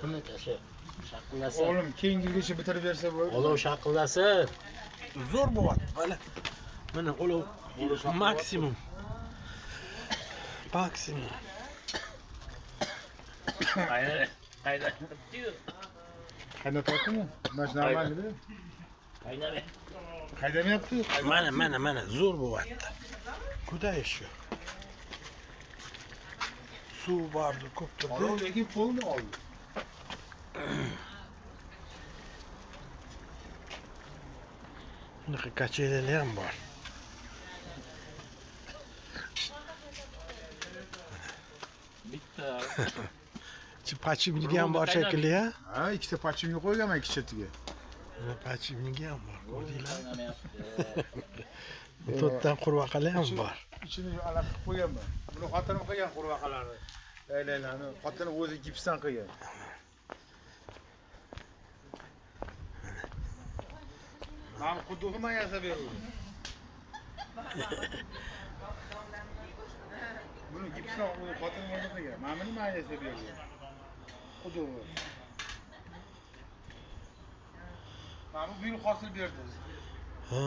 Buni tasha. Shaqillasa. Oğlum keyingigacha bitirib bersa bo'ladi. Olov shaqillasin. Zo'r bo'lyapti, mana. Mana olov maksimum. Maksimum. Qayda. Qaynatyaptimi? Mana shu normalmi? Qaynama. Qaydamayapti? Mana zo'r bo'lyapti. Kudayish yo'q. Suv bordi, ko'p turdi. Olov lekin polni oldi. Bunaqa kachelalar ham bor. Bitta. Pachimniki ham bor shekilli, ha? Ha, ikkita pachimni qo'yganman ikki chetiga. Mana pachimniki ham bor, ko'rdinglarmi? To'rtdan qurvaqalar ham bor. Ichini alaq qilib qo'yganman. Buni xotinim qilgan qurvaqalarni. Aylanani xotini o'zi gipsdan qilgan. Mana quduqni men yasab berdim. Buni gipsdan o'zi xotinim o'zi qilgan. Mana buni men yasab berdim. Quduqni. Mana bu hosil berdi. Ha.